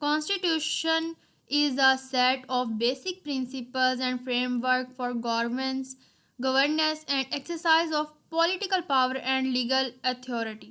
Constitution is a set of basic principles and framework for governance and exercise of political power and legal authority.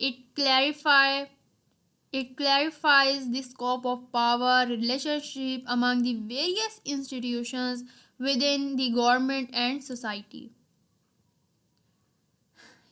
It clarifies the scope of power relationship among the various institutions within the government and society.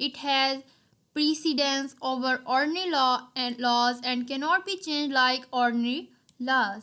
It has precedence over ordinary laws and cannot be changed like ordinary laws.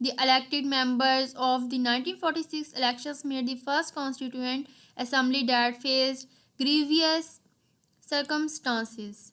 The elected members of the 1946 elections made the first constituent assembly that faced grievous circumstances.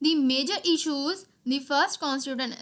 The major issues the first constituent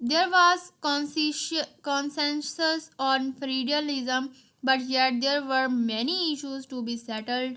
There was consensus on federalism, but yet there were many issues to be settled.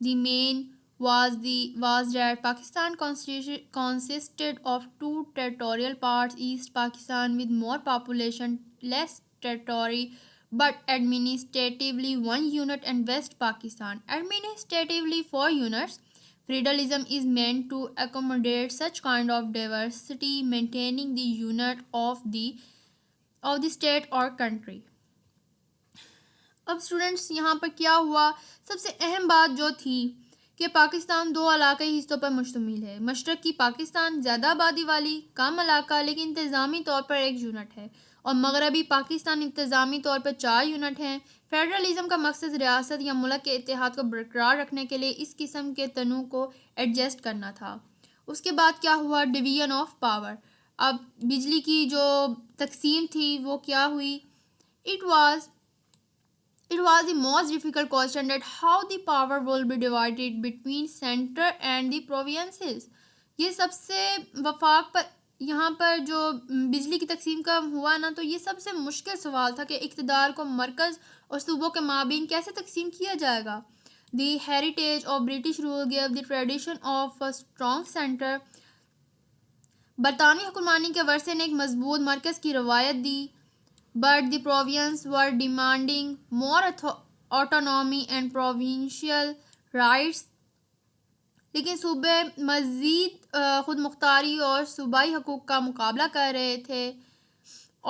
The main was that Pakistan consisted of two territorial parts: East Pakistan with more population, less territory, but administratively one unit, and West Pakistan, administratively four units. Federalism is meant to accommodate such kind of diversity, maintaining the unit of the state or country. اب students یہاں پر کیا ہوا، سب سے اہم بات جو تھی کہ پاکستان دو علاقائی حصوں پر مشتمل ہے. مشرقی پاکستان زیادہ آبادی والی کم علاقہ لیکن انتظامی طور پر ایک یونٹ ہے، اور مغربی پاکستان انتظامی طور پر 4 یونٹ ہیں. فیڈرلزم کا مقصد ریاست یا ملک کے اتحاد کو برقرار رکھنے کے لیے اس قسم کے تنوع کو ایڈجسٹ کرنا تھا. اس کے بعد کیا ہوا؟ Division of power. اب بجلی کی جو تقسیم تھی وہ کیا ہوئی؟ It was the most difficult question that how the power will be divided between center and the provinces. یہ سب سے وفاق پر یہاں پر جو بجلی کی تقسیم کا ہوا نا، تو یہ سب سے مشکل سوال تھا کہ اقتدار کو مرکز اور صوبوں کے مابین کیسے تقسیم کیا جائے گا. The heritage of British rule gave the tradition of a strong center. برطانوی حکمرانی کے ورثے نے ایک مضبوط مرکز کی روایت دی. But the provinces were demanding more autonomy and provincial rights. لیکن صوبے مزید خود مختاری اور صوبائی حقوق کا مقابلہ کر رہے تھے.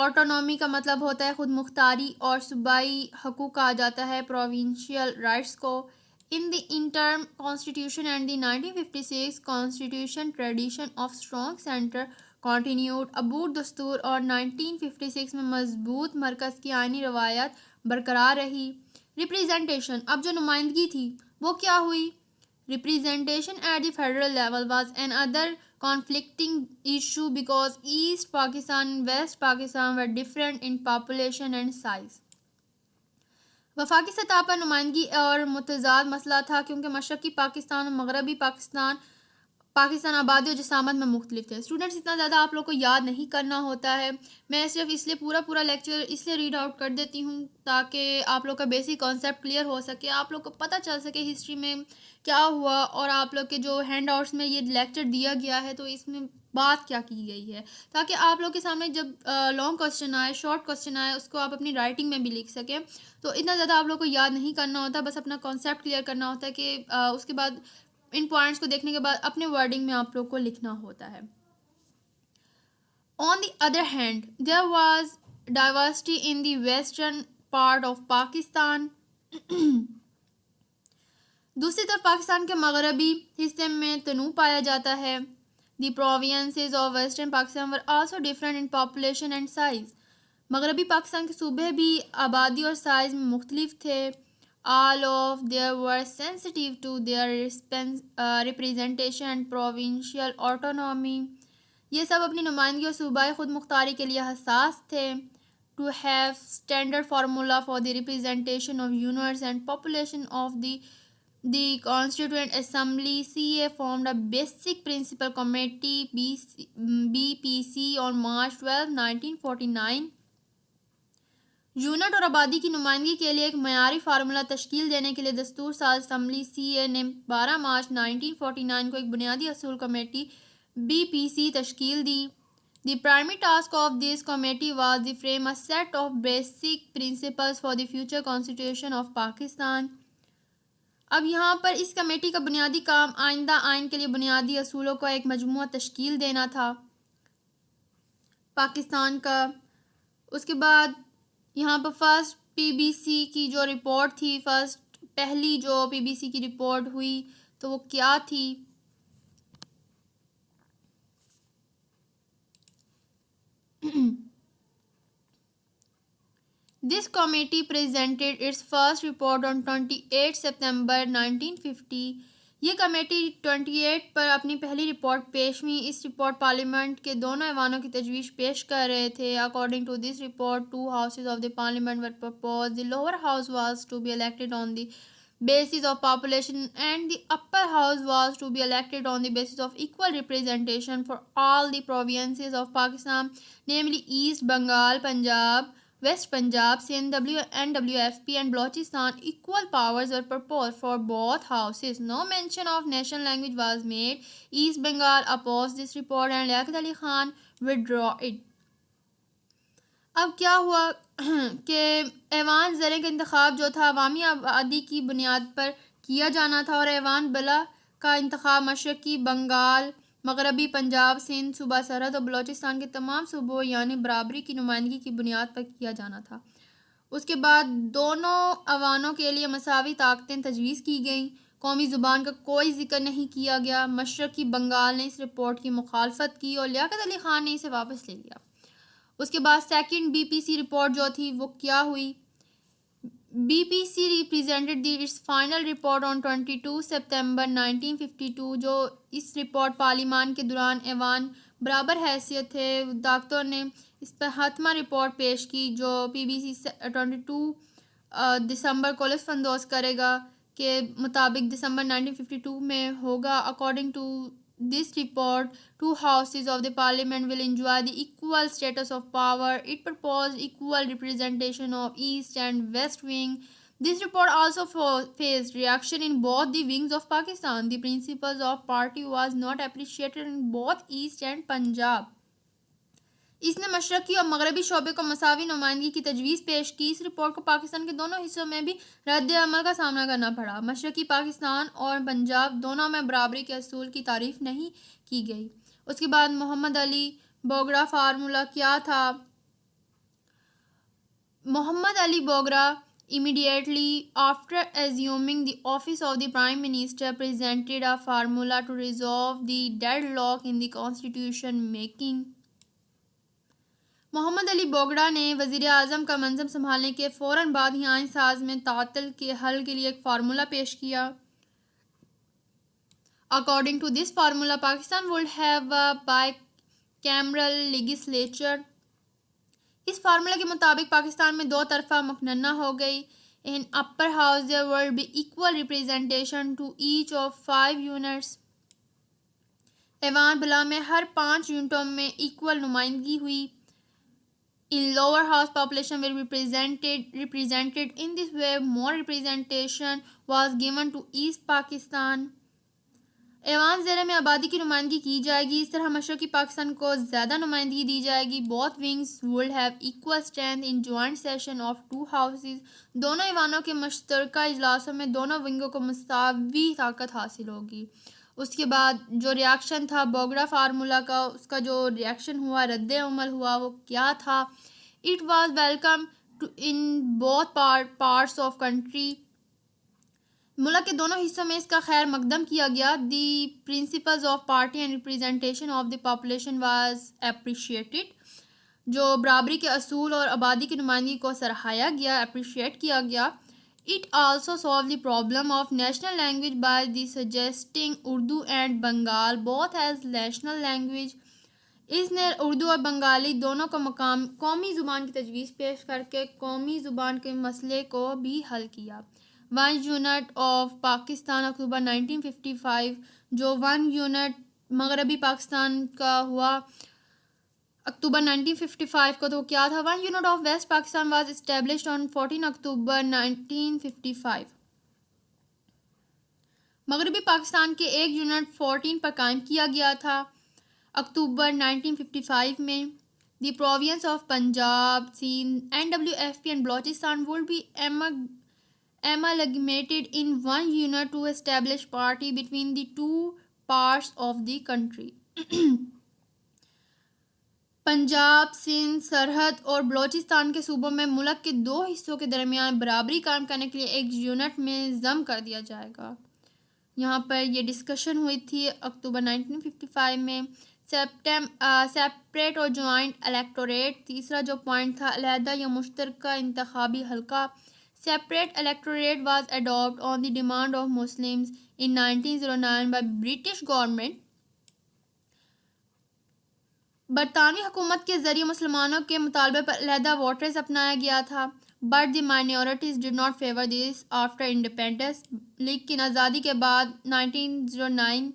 آٹونومی کا مطلب ہوتا ہے خود مختاری، اور صوبائی حقوق کہا جاتا ہے provincial rights کو. In the interim constitution and the 1956 constitution, tradition of strong center continued. عبور دستور اور 1956 میں مضبوط مرکز کی آئینی روایت برقرار رہی. ریپریزنٹیشن، اب جو نمائندگی تھی وہ کیا ہوئی؟ Representation at the federal level was another conflicting issue because East Pakistan and West Pakistan were different in population and size. وفاقی سطح پر نمائندگی اور متضاد مسئلہ تھا کیونکہ مشرقی پاکستان اور مغربی پاکستان آبادی اور جسامت میں مختلف تھے. اسٹوڈنٹس اتنا زیادہ آپ لوگ کو یاد نہیں کرنا ہوتا ہے، میں صرف اس لیے پورا لیکچر اس لیے ریڈ آؤٹ کر دیتی ہوں تاکہ آپ لوگ کا بیسک کانسیپٹ کلیئر ہو سکے، آپ لوگ کو پتہ چل سکے ہسٹری میں کیا ہوا، اور آپ لوگ کے جو ہینڈ آؤٹس میں یہ لیکچر دیا گیا ہے تو اس میں بات کیا کی گئی ہے، تاکہ آپ لوگ کے سامنے جب لانگ کوسچن آئے، شارٹ کوسچن آئے، اس کو آپ اپنی رائٹنگ میں بھی لکھ سکیں. تو اتنا زیادہ آپ لوگ کو یاد نہیں کرنا ہوتا، بس اپنا کانسیپٹ کلیئر کرنا ہوتا ہے کہ اس کے بعد ان پوائنٹس کو دیکھنے کے بعد اپنے ورڈنگ میں آپ لوگ کو لکھنا ہوتا ہے. On the other hand, there was diversity in the western part of Pakistan. دوسری طرف پاکستان کے مغربی حصے میں تنوع پایا جاتا ہے. The provinces of western Pakistan were also different in population and size. مغربی پاکستان کے صوبے بھی آبادی اور سائز میں مختلف تھے. All of them were sensitive to their representation and provincial autonomy. یہ سب اپنی نمائندگی اور صوبائی خود مختاری کے لیے حساس تھے. To have standard formula for the representation of units and population of the Constituent Assembly, CA formed a Basic Principle Committee BPC on March 12, 1949. Unit اور آبادی کی نمائندگی کے لیے ایک معیاری فارمولہ تشکیل دینے کے لیے دستور ساز اسمبلی CA نے 12 مارچ 1949 کو ایک بنیادی اصول کمیٹی BPC تشکیل دی. The primary task of this committee was to frame a set of basic principles for the future constitution of Pakistan. اب یہاں پر اس کمیٹی کا بنیادی کام آئندہ آئین کے لیے بنیادی اصولوں کا ایک مجموعہ تشکیل دینا تھا پاکستان کا. اس کے بعد یہاں پر فرسٹ PBC کی جو رپورٹ تھی، پہلی جو PBC کی رپورٹ ہوئی تو وہ کیا تھی؟ This committee presented its first report on 28 September 1950. یہ کمیٹی 28 پر اپنی پہلی رپورٹ پیش ہوئی. اس رپورٹ پارلیمنٹ کے دونوں ایوانوں کی تجویز پیش کر رہے تھے. According to this report, 2 houses of the parliament were proposed. The lower house was to be elected on the basis of population and the upper house was to be elected on the basis of equal representation for all the provinces of Pakistan, namely East Bengal, Punjab, West Punjab, Sindh, NWFP and Balochistan, equal powers were proposed for both houses. No mention of national language was made. East Bengal opposed this report and Liaquat Ali Khan withdrew it. اب کیا ہوا کہ ایوان زرعی کا انتخاب جو تھا عوامی آبادی کی بنیاد پر کیا جانا تھا، اور ایوان بلا کا انتخاب مشرقی بنگال، مغربی پنجاب، سندھ، صوبہ سرحد اور بلوچستان کے تمام صوبوں یعنی برابری کی نمائندگی کی بنیاد پر کیا جانا تھا۔ اس کے بعد دونوں ایوانوں کے لیے مساوی طاقتیں تجویز کی گئیں۔ قومی زبان کا کوئی ذکر نہیں کیا گیا۔ مشرقی بنگال نے اس رپورٹ کی مخالفت کی اور لیاقت علی خان نے اسے واپس لے لیا۔ اس کے بعد second B P C report جو تھی وہ کیا ہوئی؟ B P C represented its final report on 22 September 1952۔ جو اس رپورٹ پارلیمان کے دوران ایوان برابر حیثیت تھے، ڈاکٹر نے اس پر حتمی رپورٹ پیش کی جو پی بی سی 22 دسمبر کو لطف اندوز کرے گا کے مطابق دسمبر 1952 میں ہوگا۔ According to this report, two houses of the parliament will enjoy the equal status of power. It proposed equal representation of east and west wing. This report also faced reaction in both the wings of Pakistan. The principles of party was not appreciated in both east and Punjab. اس نے مشرقی اور مغربی شعبے کو مساوی نمائندگی کی تجویز پیش کی۔ اس رپورٹ کو پاکستان کے دونوں حصوں میں بھی رد عمل کا سامنا کرنا پڑا۔ مشرقی پاکستان اور پنجاب دونوں میں برابری کے اصول کی تعریف نہیں کی گئی۔ اس کے بعد محمد علی بوگرا فارمولا کیا تھا؟ محمد علی Bogra immediately after assuming the office of the Prime Minister presented a formula to resolve the deadlock in the constitution making. محمد علی بوگرا نے وزیر اعظم کا منصب سنبھالنے کے فوراً بعد ہی آئین ساز میں تعطل کے حل کے لیے ایک فارمولا پیش کیا۔ According to this formula, Pakistan would have a bicameral legislature. اس فارمولا کے مطابق پاکستان میں دو طرفہ مقننہ ہو گئی۔ In upper house there will be equal representation to each of 5 units. ایوان بلا میں ہر 5 یونٹوں میں ایکول نمائندگی ہوئی۔ In lower house, population will be represented. In this way, more representation was given to East Pakistan. ایوان زیر میں آبادی کی نمائندگی کی جائے گی۔ اس طرح مشرقی پاکستان کو زیادہ نمائندگی دی جائے گی۔ Both wings would have equal strength in joint session of 2 houses. دونوں ایوانوں کے مشترکہ اجلاسوں میں دونوں ونگوں کو مساوی طاقت حاصل ہوگی۔ اس کے بعد جو ریاکشن تھا بوگرا فارمولا کا، اس کا جو ریاکشن ہوا، رد عمل ہوا، وہ کیا تھا؟ It was welcomed in both parts of country. ملک کے دونوں حصوں میں اس کا خیر مقدم کیا گیا۔ The principles of party and representation of the population was appreciated. جو برابری کے اصول اور آبادی کی نمائندگی کو سراہایا گیا، اپریشیٹ کیا گیا۔ It also solved the problem of national language by the suggesting Urdu and Bengal both as national language. اس نے اردو اور بنگالی دونوں کو قومی زبان کی تجویز پیش کر کے قومی زبان کے مسئلے کو بھی حل کیا۔ 1 یونٹ آف پاکستان اکتوبر 1955، جو 1 یونٹ مغربی پاکستان کا ہوا اکتوبر 1955 کو، تو کیا تھا؟ 1 unit of West Pakistan was established on 14 October 1955۔ مغربی پاکستان کے 1 یونٹ 14 پر قائم کیا گیا تھا اکتوبر 1955 میں۔ The province of Punjab, Sindh, NWFP and Balochistan would be amalgamated in 1 unit to establish party between the 2 parts of the country. Punjab, Sindh, سرحد اور بلوچستان کے صوبوں میں ملک کے 2 حصوں کے درمیان برابری قائم کرنے کے لیے 1 یونٹ میں ضم کر دیا جائے گا۔ یہاں پر یہ ڈسکشن ہوئی تھی اکتوبر 1955 میں۔ سیپریٹ اور جوائنٹ الیکٹوریٹ، تیسرا جو پوائنٹ تھا علیحدہ یا مشترکہ انتخابی حلقہ۔ Separate electorate was adopt on the demand of Muslims in 1909 by British government. برطانوی حکومت کے ذریعے مسلمانوں کے مطالبے پر علیحدہ ووٹرز اپنایا گیا تھا، but the minorities did not favour this after independence. لیکن آزادی کے بعد 1909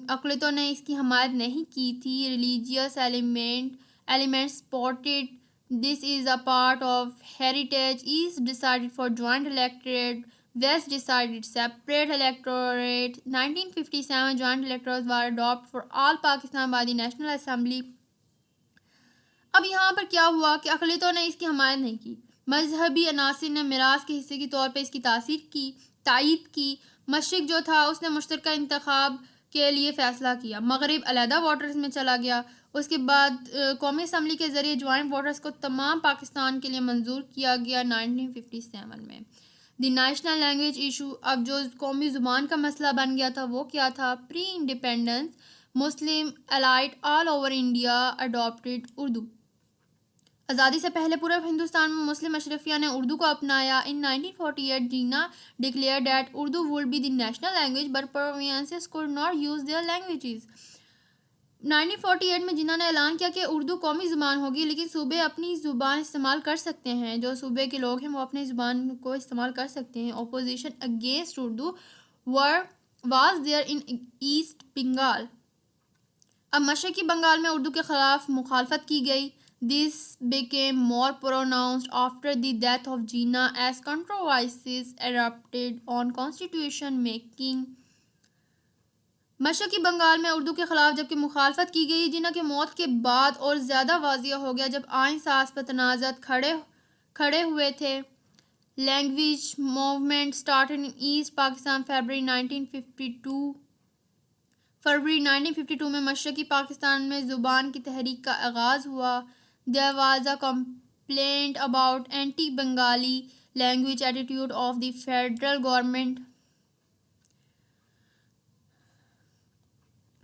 اقلیتوں نے اس کی حمایت نہیں کی تھی۔ Religious element supported This is a part of heritage. East decided for joint electorate. West decided separate electorate. 1957 joint electorates were adopted for all Pakistan by the National Assembly. اب یہاں پر کیا ہوا کہ اقلیتوں نے اس کی حمایت نہیں کی. مذہبی عناصر نے میراث کے حصے کے طور پہ اس کی تائید کی. مشرق جو تھا اس نے مشترکہ انتخاب کے لیے فیصلہ کیا. مغرب علیحدہ ووٹرز میں چلا گیا. اس کے بعد قومی اسمبلی کے ذریعے جوائنٹ ووٹرز کو تمام پاکستان کے لیے منظور کیا گیا 1957 میں. دی نیشنل لینگویج ایشو، اب جو قومی زبان کا مسئلہ بن گیا تھا وہ کیا تھا؟ Pre independence Muslim elite all over India adopted Urdu. آزادی سے پہلے پورے ہندوستان میں مسلم اشرفیہ نے اردو کو اپنایا. ان 1948 جینا declare that Urdu would be the national language but provinces could not use their languages. 1948 میں جینا نے اعلان کیا کہ اردو قومی زبان ہوگی لیکن صوبے اپنی زبان استعمال کر سکتے ہیں. جو صوبے کے لوگ ہیں وہ اپنی زبان کو استعمال کر سکتے ہیں. opposition against Urdu was there in East Bengal. اب مشرقی بنگال میں اردو کے خلاف مخالفت کی گئی. This became more pronounced after the death of Jinnah as controversies erupted on constitution making. مشرقی بنگال میں اردو کے خلاف جبکہ مخالفت کی گئی. جناح کی موت کے بعد اور زیادہ واضح ہو گیا جب آئین ساز پر تنازعات کھڑے ہوئے تھے. Language movement started in East Pakistan فروری 1952 میں مشرقی پاکستان میں زبان کی تحریک کا آغاز ہوا. There was a complaint about anti-Bengali language attitude of the federal government.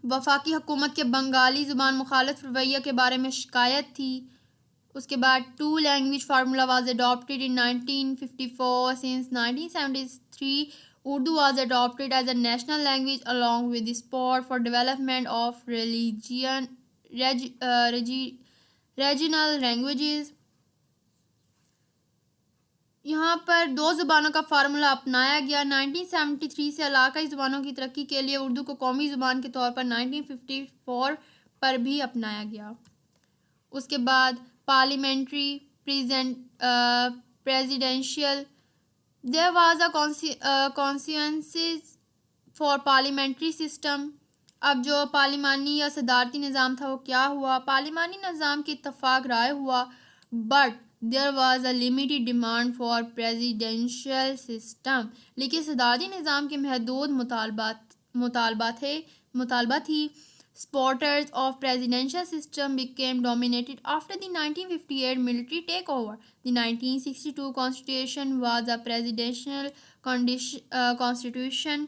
وفاقی حکومت کے بنگالی زبان مخالف رویہ کے بارے میں شکایت تھی. اس کے بعد two language formula was adopted in 1954. Since 1973 Urdu was adopted as a national language along with the support for development of regional languages. یہاں پر 2 زبانوں کا فارمولا اپنایا گیا. 1973 سے علاقائی زبانوں کی ترقی کے لیے اردو کو قومی زبان کے طور پر 1954 پر بھی اپنایا گیا. اس کے بعد parliamentary presidential there was a consensus for parliamentary system. اب جو پارلیمانی یا صدارتی نظام تھا وہ کیا ہوا؟ پارلیمانی نظام کی اتفاق رائے ہوا but there was a limited demand for presidential system. لیکن صدارتی نظام کے محدود مطالبہ تھی. Supporters of presidential system became dominated after the 1958 military takeover. The 1962 constitution was a presidential constitution.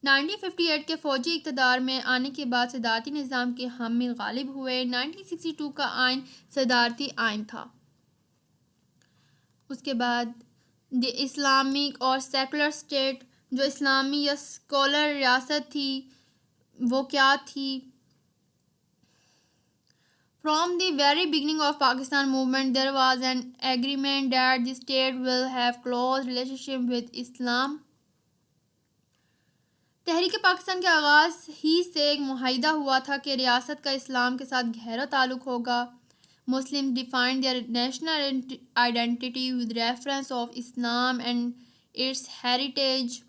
1958 کے فوجی اقتدار میں آنے کے بعد صدارتی نظام کے حامل غالب ہوئے. 1962 کا آئین صدارتی آئین تھا. اس کے بعد دی اسلامک اور سیکولر اسٹیٹ، جو اسلامی یا سیکولر ریاست تھی وہ کیا تھی؟ From the very beginning of Pakistan movement, there was an agreement that the state will have close relationship with Islam. تحریک پاکستان کے آغاز ہی سے ایک معاہدہ ہوا تھا کہ ریاست کا اسلام کے ساتھ گہرا تعلق ہوگا. Muslims defined their national identity with reference of Islam and its heritage.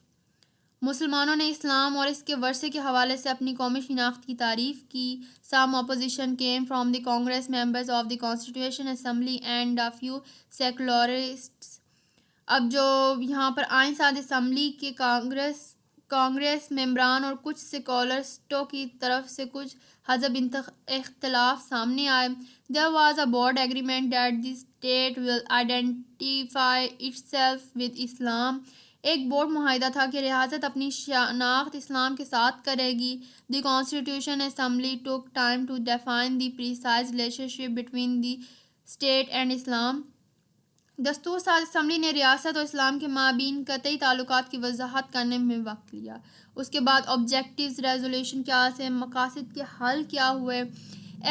مسلمانوں نے اسلام اور اس کے ورثے کے حوالے سے اپنی قومی شناخت کی تعریف کی. Some opposition came from the Congress members of the Constitution Assembly and a few secularists. اب جو یہاں پر آئین ساز اسمبلی کے کانگریس ممبران اور کچھ سیکولرسٹوں کی طرف سے کچھ حزب اختلاف سامنے آئے. There was a broad agreement that the state will identify itself with Islam. ایک بورڈ معاہدہ تھا کہ ریاست اپنی شناخت اسلام کے ساتھ کرے گی. The Constitution Assembly took time to define the precise relationship between the state and Islam. دستور ساز اسمبلی نے ریاست اور اسلام کے مابین قطعی تعلقات کی وضاحت کرنے میں وقت لیا. اس کے بعد آبجیکٹیوز ریزولوشن کیا سے، مقاصد کے حل کیا ہوئے.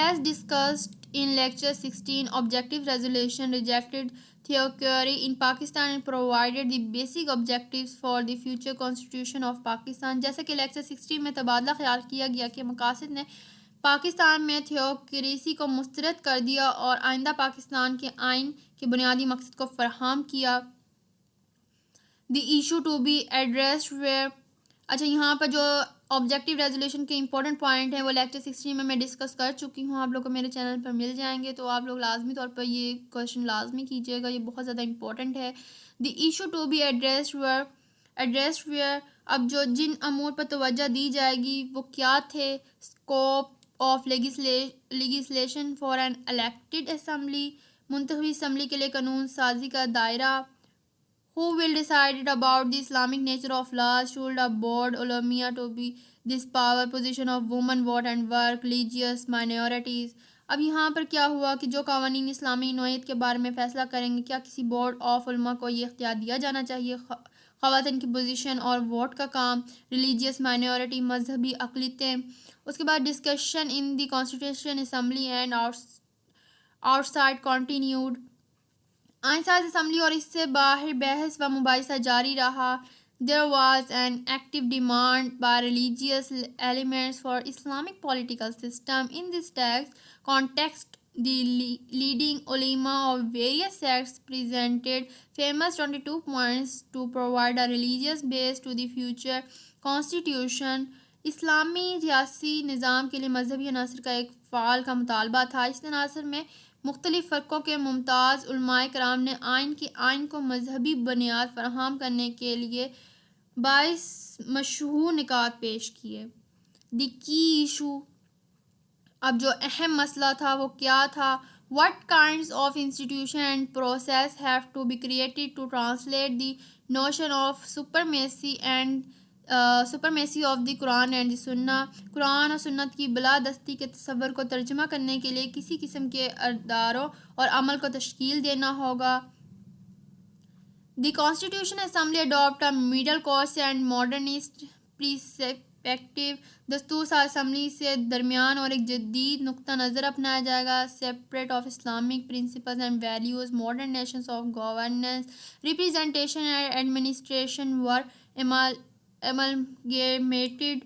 As discussed in Lecture 16, Objective Resolution rejected theocracy in Pakistan and provided the basic objectives for the future constitution of Pakistan. جیسے کہ لیکچر 16 میں تبادلہ خیال کیا گیا کہ مقاصد نے پاکستان میں تھیوکریسی کو مسترد کر دیا اور آئندہ پاکستان کے آئین کے بنیادی مقصد کو فراہم کیا. The issue to be addressed were. اچھا یہاں پر جو آبجیکٹیو ریزولوشن کے امپورٹنٹ پوائنٹ ہیں وہ لیکچر 16 میں ڈسکس کر چکی ہوں. آپ لوگ کو میرے چینل پر مل جائیں گے، تو آپ لوگ لازمی طور پر یہ کویشچن لازمی کیجیے گا، یہ بہت زیادہ امپورٹنٹ ہے. The issue to be addressed were. اب جن امور پر توجہ دی جائے گی وہ کیا تھے؟ Scope of legislation for an elected assembly. منتخبی اسمبلی کے لیے قانون سازی کا دائرہ. Who will decide about the Islamic nature of laws? Should a board ulama to be this power position of women vote and work religious minorities. اب یہاں پر کیا ہوا کہ جو قوانین اسلامی نوعیت کے بارے میں فیصلہ کریں گے، کیا کسی بورڈ آف علماء کو یہ اختیار دیا جانا چاہیے؟ خواتین کی پوزیشن اور ووٹ کا کام. ریلیجیس مائنورٹی مذہبی اقلیتیں. اس کے بعد discussion in the constitution assembly and out side continued. آئین ساز اسمبلی اور اس سے باہر بحث و مباحثہ جاری رہا. There was an active demand by religious elements for Islamic political system. In this context, the leading ulama of various sects presented famous 22 points to provide a religious base to the future constitution. اسلامی ریاسی نظام کے لیے مذہبی عناصر کا ایک فعال کا مطالبہ تھا. اس تناظر میں مختلف فرقوں کے ممتاز علماء کرام نے آئین کو مذہبی بنیاد فراہم کرنے کے لیے 22 مشہور نکات پیش کیے. دی کی ایشو. اب جو اہم مسئلہ تھا وہ کیا تھا؟ What kinds of institution and process have to be created to translate the notion of supremacy of the Quran and the Sunnah. قرآن اور سنت کی بالادستی کے تصور کو ترجمہ کرنے کے لیے کسی قسم کے اداروں اور عمل کو تشکیل دینا ہوگا. The Constitution Assembly adopt a middle course and modernist perspective. دستور ساز اسمبلی سے درمیان اور ایک جدید نقطہ نظر اپنایا جائے گا. Separate of Islamic principles and values, modern nations of governance, representation and administration were amalgamated.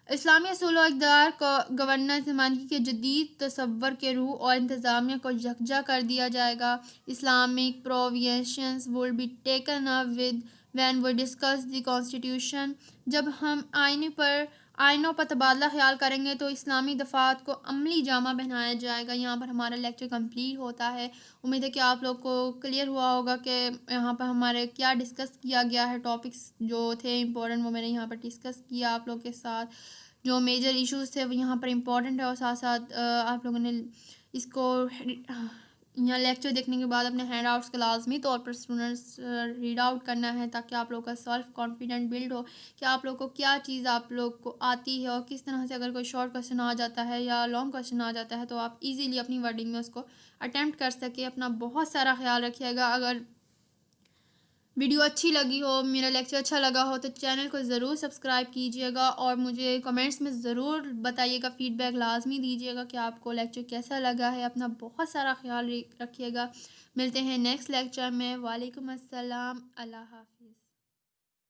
اسلامی اصول و اقدار کو گورننس نمائندگی کے جدید تصور کے روح اور انتظامیہ کو یکجا کر دیا جائے گا. Islamic provisions will be taken up with when we discuss the constitution. جب ہم آئینوں پر تبادلہ خیال کریں گے تو اسلامی دفعات کو عملی جامہ پہنایا جائے گا. یہاں پر ہمارا لیکچر کمپلیٹ ہوتا ہے. امید ہے کہ آپ لوگ کو کلیئر ہوا ہوگا کہ یہاں پر ہمارے کیا ڈسکس کیا گیا ہے. ٹاپکس جو تھے امپورٹنٹ وہ میں نے یہاں پر ڈسکس کیا آپ لوگ کے ساتھ. جو میجر ایشوز تھے وہ یہاں پر امپورٹنٹ ہے، اور ساتھ ساتھ آپ لوگوں نے اس کو یہاں لیکچر دیکھنے کے بعد اپنے ہینڈ آؤٹس کا لازمی طور پر اسٹوڈنٹس ریڈ آؤٹ کرنا ہے، تاکہ آپ لوگ کا سیلف کانفیڈنٹ بلڈ ہو کہ آپ لوگ کو کیا چیز آپ لوگ کو آتی ہے، اور کس طرح سے اگر کوئی شارٹ کویسچن آ جاتا ہے یا لانگ کویسچن آ جاتا ہے تو آپ ایزیلی اپنی ورڈنگ میں اس کو اٹیمپٹ کر سکے. اپنا بہت سارا خیال رکھیے گا. اگر ویڈیو اچھی لگی ہو، میرا لیکچر اچھا لگا ہو، تو چینل کو ضرور سبسکرائب کیجیے گا، اور مجھے کمنٹس میں ضرور بتائیے گا، فیڈ بیک لازمی دیجیے گا کہ آپ کو لیکچر کیسا لگا ہے. اپنا بہت سارا خیال رکھیے گا. ملتے ہیں نیکسٹ لیکچر میں. وعلیکم السلام. اللہ حافظ.